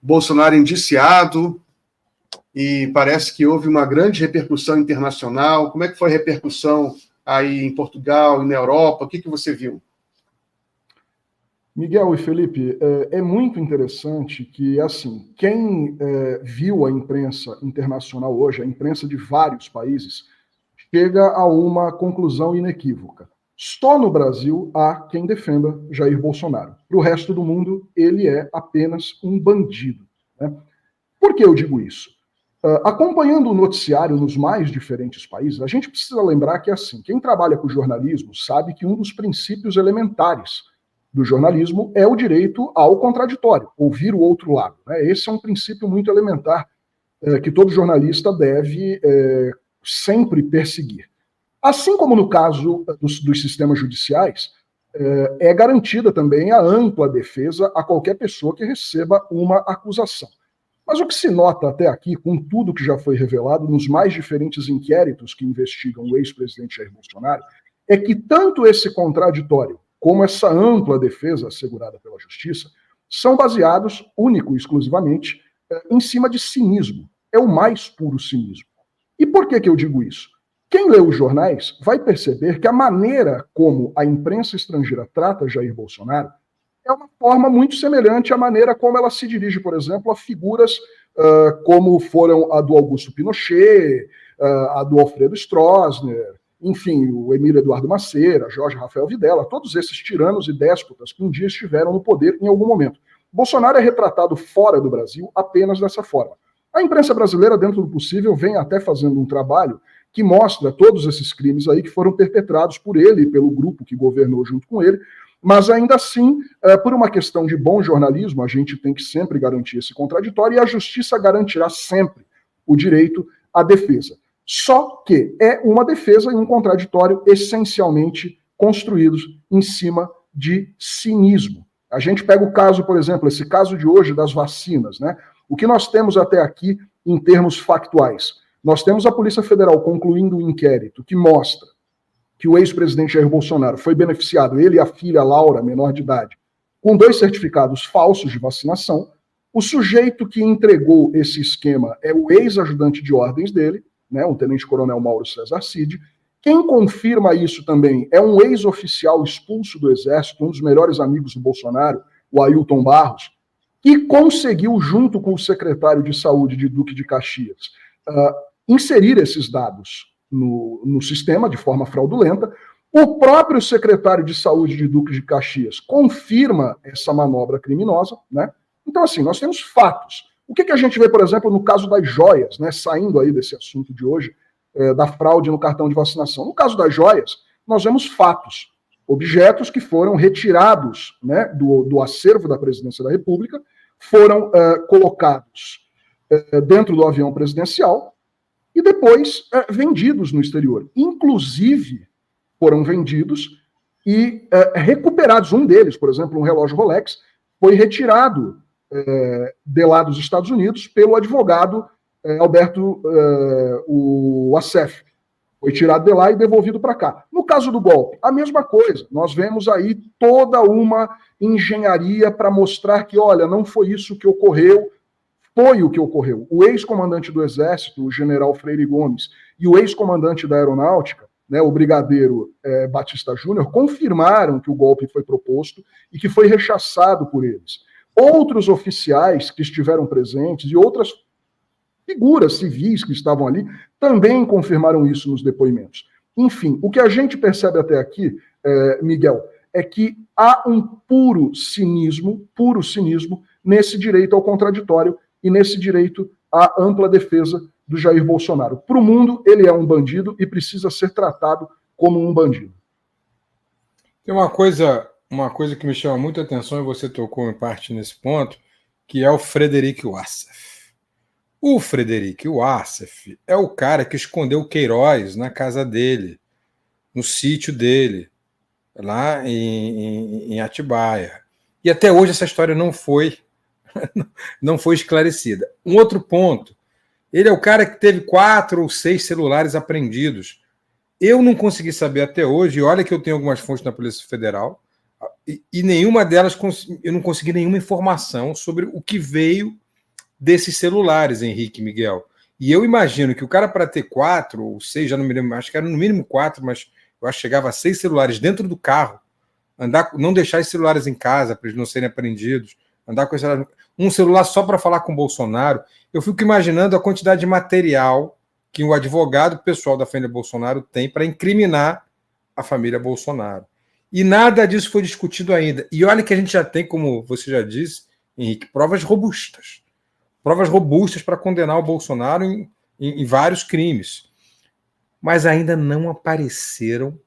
Bolsonaro indiciado, e parece que houve uma grande repercussão internacional. Como é que foi a repercussão aí em Portugal e na Europa? O que você viu? Miguel e Felipe, é muito interessante que, assim, quem viu a imprensa internacional hoje, a imprensa de vários países, chega a uma conclusão inequívoca. Só no Brasil há quem defenda Jair Bolsonaro. Para o resto do mundo, ele é apenas um bandido, né? Por que eu digo isso? Acompanhando o noticiário nos mais diferentes países, a gente precisa lembrar que, assim, quem trabalha com jornalismo sabe que um dos princípios elementares do jornalismo é o direito ao contraditório, ouvir o outro lado, né? Esse é um princípio muito elementar que todo jornalista deve sempre perseguir. Assim como no caso dos sistemas judiciais, é garantida também a ampla defesa a qualquer pessoa que receba uma acusação. Mas o que se nota até aqui, com tudo que já foi revelado nos mais diferentes inquéritos que investigam o ex-presidente Jair Bolsonaro, é que tanto esse contraditório como essa ampla defesa assegurada pela justiça são baseados, único e exclusivamente, em cima de cinismo. É o mais puro cinismo. E por que eu digo isso? Quem lê os jornais vai perceber que a maneira como a imprensa estrangeira trata Jair Bolsonaro é uma forma muito semelhante à maneira como ela se dirige, por exemplo, a figuras como foram a do Augusto Pinochet, a do Alfredo Stroessner, enfim, o Emílio Eduardo Macera, Jorge Rafael Videla, todos esses tiranos e déspotas que um dia estiveram no poder em algum momento. Bolsonaro é retratado fora do Brasil apenas dessa forma. A imprensa brasileira, dentro do possível, vem até fazendo um trabalho que mostra todos esses crimes aí que foram perpetrados por ele e pelo grupo que governou junto com ele, mas ainda assim, por uma questão de bom jornalismo, a gente tem que sempre garantir esse contraditório e a justiça garantirá sempre o direito à defesa. Só que é uma defesa e um contraditório essencialmente construídos em cima de cinismo. A gente pega o caso, por exemplo, esse caso de hoje das vacinas, né? O que nós temos até aqui em termos factuais? Nós temos a Polícia Federal concluindo um inquérito que mostra que o ex-presidente Jair Bolsonaro foi beneficiado, ele e a filha Laura, menor de idade, com 2 certificados falsos de vacinação. O sujeito que entregou esse esquema é o ex-ajudante de ordens dele, né, o tenente-coronel Mauro César Cid. Quem confirma isso também é um ex-oficial expulso do Exército, um dos melhores amigos do Bolsonaro, o Ailton Barros, que conseguiu, junto com o secretário de Saúde de Duque de Caxias, inserir esses dados no sistema de forma fraudulenta. O próprio secretário de Saúde de Duque de Caxias confirma essa manobra criminosa, né? Então, assim, nós temos fatos. O que a gente vê, por exemplo, no caso das joias, né, saindo aí desse assunto de hoje, da fraude no cartão de vacinação. No caso das joias, nós vemos fatos, objetos que foram retirados, né, do acervo da Presidência da República, foram colocados dentro do avião presidencial e depois vendidos no exterior. Inclusive, foram vendidos e recuperados. Um deles, por exemplo, um relógio Rolex, foi retirado de lá dos Estados Unidos pelo advogado Alberto o Assef. Foi tirado de lá e devolvido para cá. No caso do golpe, a mesma coisa. Nós vemos aí toda uma engenharia para mostrar que, olha, não foi isso que ocorreu, foi o que ocorreu. O ex-comandante do Exército, o general Freire Gomes, e o ex-comandante da Aeronáutica, né, o brigadeiro Batista Júnior, confirmaram que o golpe foi proposto e que foi rechaçado por eles. Outros oficiais que estiveram presentes e outras figuras civis que estavam ali também confirmaram isso nos depoimentos. Enfim, o que a gente percebe até aqui, Miguel, é que há um puro cinismo nesse direito ao contraditório e nesse direito à ampla defesa do Jair Bolsonaro. Para o mundo, ele é um bandido e precisa ser tratado como um bandido. Tem uma coisa que me chama muita atenção, e você tocou em parte nesse ponto, que é o Frederic Wassef. O Frederic Wassef é o cara que escondeu o Queiroz na casa dele, no sítio dele, lá em Atibaia. E até hoje essa história não foi esclarecida. Um outro ponto, ele é o cara que teve 4 ou 6 celulares apreendidos. Eu não consegui saber até hoje, e olha que eu tenho algumas fontes na Polícia Federal, e nenhuma delas, eu não consegui nenhuma informação sobre o que veio desses celulares, Henrique e Miguel. E eu imagino que o cara, para ter 4 ou 6, já não me lembro, acho que era no mínimo 4, mas eu acho que chegava a 6 celulares dentro do carro, não deixar os celulares em casa para eles não serem apreendidos, andar com um celular só para falar com o Bolsonaro. Eu fico imaginando a quantidade de material que o advogado pessoal da família Bolsonaro tem para incriminar a família Bolsonaro. E nada disso foi discutido ainda. E olha que a gente já tem, como você já disse, Henrique, provas robustas para condenar o Bolsonaro em vários crimes. Mas ainda não apareceram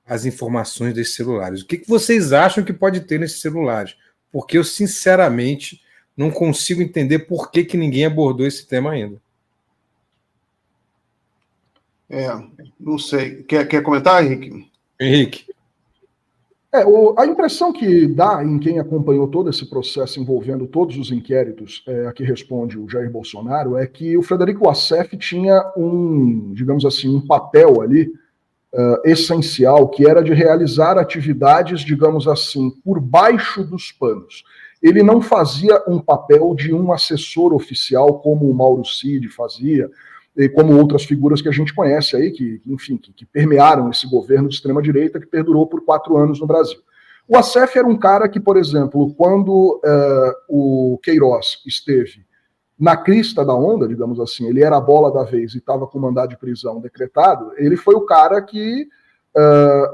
as informações desses celulares. O que vocês acham que pode ter nesses celulares? Porque eu, sinceramente, não consigo entender por que ninguém abordou esse tema ainda. Não sei. Quer comentar, Henrique? Henrique. A impressão que dá em quem acompanhou todo esse processo envolvendo todos os inquéritos a que responde o Jair Bolsonaro é que o Frederico Wassef tinha digamos assim, um papel ali essencial, que era de realizar atividades, digamos assim, por baixo dos panos. Ele não fazia um papel de um assessor oficial, como o Mauro Cid fazia, e como outras figuras que a gente conhece aí, que permearam esse governo de extrema-direita que perdurou por 4 anos no Brasil. O Wassef era um cara que, por exemplo, quando o Queiroz esteve na crista da onda, digamos assim, ele era a bola da vez e estava com mandado de prisão decretado, ele foi o cara que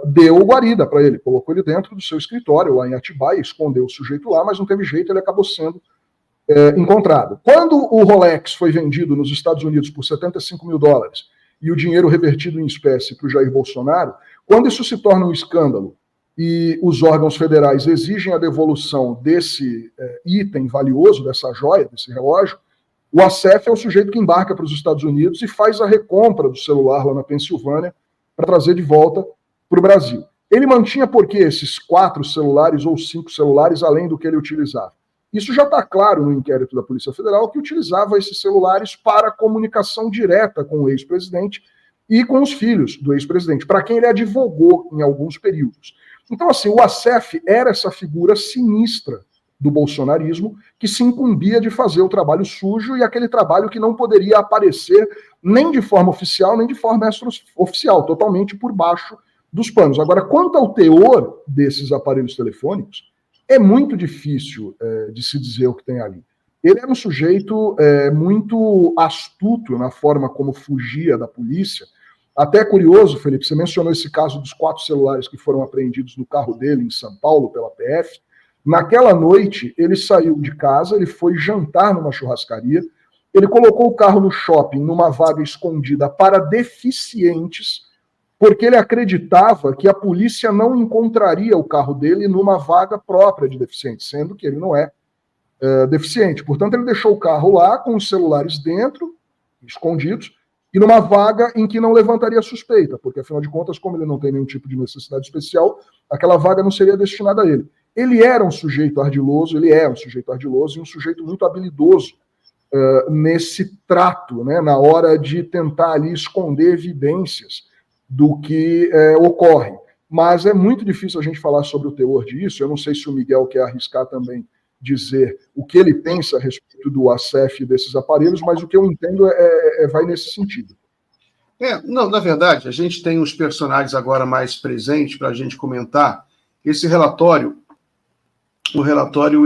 deu guarida para ele, colocou ele dentro do seu escritório lá em Atibaia, escondeu o sujeito lá, mas não teve jeito, ele acabou sendo encontrado. Quando o Rolex foi vendido nos Estados Unidos por $75 mil e o dinheiro revertido em espécie para o Jair Bolsonaro, quando isso se torna um escândalo e os órgãos federais exigem a devolução desse item valioso, dessa joia, desse relógio, o Wassef é o sujeito que embarca para os Estados Unidos e faz a recompra do celular lá na Pensilvânia para trazer de volta para o Brasil. Ele mantinha por quê esses 4 celulares ou 5 celulares além do que ele utilizava? Isso já está claro no inquérito da Polícia Federal, que utilizava esses celulares para comunicação direta com o ex-presidente e com os filhos do ex-presidente, para quem ele advogou em alguns períodos. Então, assim, o Wassef era essa figura sinistra do bolsonarismo que se incumbia de fazer o trabalho sujo e aquele trabalho que não poderia aparecer nem de forma oficial, nem de forma extraoficial, totalmente por baixo dos panos. Agora, quanto ao teor desses aparelhos telefônicos, é muito difícil de se dizer o que tem ali. Ele era um sujeito muito astuto na forma como fugia da polícia. Até é curioso, Felipe, você mencionou esse caso dos 4 celulares que foram apreendidos no carro dele em São Paulo pela PF. Naquela noite, ele saiu de casa, ele foi jantar numa churrascaria, ele colocou o carro no shopping, numa vaga escondida para deficientes, porque ele acreditava que a polícia não encontraria o carro dele numa vaga própria de deficiente, sendo que ele não é deficiente. Portanto, ele deixou o carro lá, com os celulares dentro, escondidos, e numa vaga em que não levantaria suspeita, porque, afinal de contas, como ele não tem nenhum tipo de necessidade especial, aquela vaga não seria destinada a ele. Ele era um sujeito ardiloso, ele é um sujeito ardiloso e um sujeito muito habilidoso nesse trato, né, na hora de tentar ali esconder evidências do que ocorre. Mas é muito difícil a gente falar sobre o teor disso. Eu não sei se o Miguel quer arriscar também dizer o que ele pensa a respeito do Wassef e desses aparelhos, mas o que eu entendo vai nesse sentido. Não, na verdade, a gente tem os personagens agora mais presentes para a gente comentar. Esse relatório,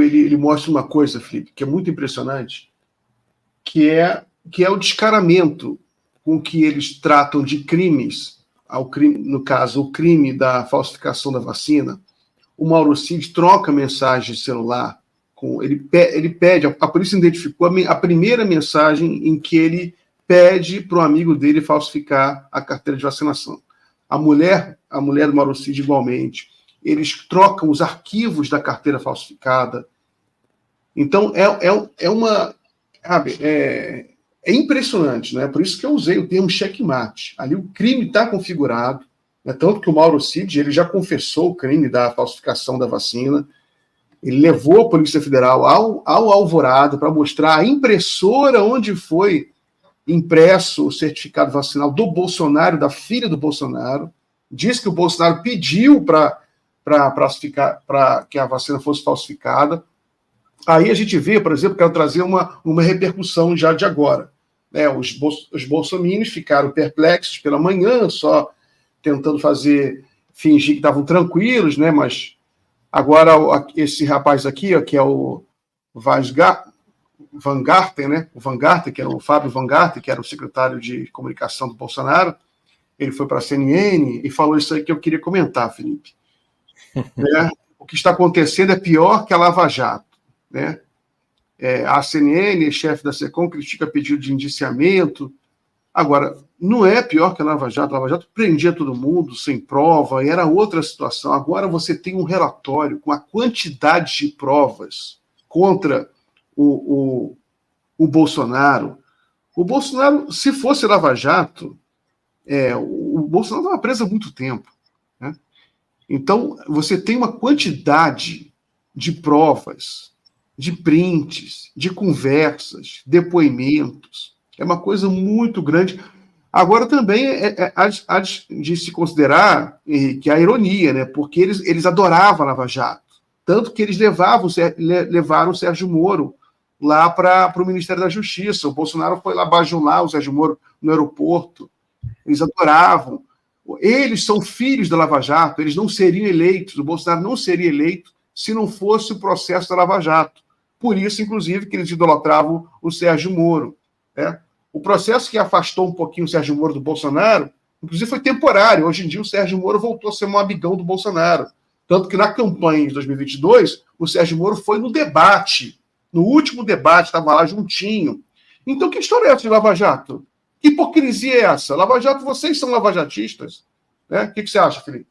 ele mostra uma coisa, Felipe, que é muito impressionante, que é o descaramento com que eles tratam de crimes, no caso, o crime da falsificação da vacina. O Mauro Cid troca mensagem de celular, ele pede, a polícia identificou a primeira mensagem em que ele pede para o amigo dele falsificar a carteira de vacinação. A mulher do Mauro Cid igualmente. Eles trocam os arquivos da carteira falsificada. Então, é impressionante, né? Por isso que eu usei o termo checkmate. Ali o crime está configurado, né? Tanto que o Mauro Cid ele já confessou o crime da falsificação da vacina. Ele levou a Polícia Federal ao Alvorada para mostrar a impressora onde foi impresso o certificado vacinal do Bolsonaro, da filha do Bolsonaro. Diz que o Bolsonaro pediu para que a vacina fosse falsificada. Aí a gente vê, por exemplo, quero trazer uma repercussão já de agora. Né? Os bolsominions ficaram perplexos pela manhã, só tentando fingir que estavam tranquilos, né? Mas agora esse rapaz aqui, ó, que é o Van Garten, né? O Van Garten, que era o Fábio Van Garten, que era o secretário de comunicação do Bolsonaro, ele foi para a CNN e falou isso aí que eu queria comentar, Felipe. Né? O que está acontecendo é pior que a Lava Jato. Né? A CNN, chefe da SECOM, critica pedido de indiciamento. Agora, não é pior que a Lava Jato. A Lava Jato prendia todo mundo sem prova, e era outra situação. Agora você tem um relatório com a quantidade de provas contra o Bolsonaro. O Bolsonaro, se fosse Lava Jato, o Bolsonaro estava preso há muito tempo. Né? Então, você tem uma quantidade de provas, de prints, de conversas, depoimentos. É uma coisa muito grande. Agora, também há de se considerar que a ironia, né? Porque eles adoravam a Lava Jato. Tanto que eles levaram o Sérgio Moro lá para o Ministério da Justiça. O Bolsonaro foi lá bajular o Sérgio Moro no aeroporto. Eles adoravam. Eles são filhos da Lava Jato, eles não seriam eleitos, o Bolsonaro não seria eleito se não fosse o processo da Lava Jato. Por isso, inclusive, que eles idolatravam o Sérgio Moro. Né? O processo que afastou um pouquinho o Sérgio Moro do Bolsonaro, inclusive foi temporário. Hoje em dia, o Sérgio Moro voltou a ser um amigão do Bolsonaro. Tanto que na campanha de 2022, o Sérgio Moro foi no debate, no último debate, estava lá juntinho. Então, que história é essa de Lava Jato? Que hipocrisia é essa? Lava Jato, vocês são lavajatistas. Né? O que você acha, Felipe?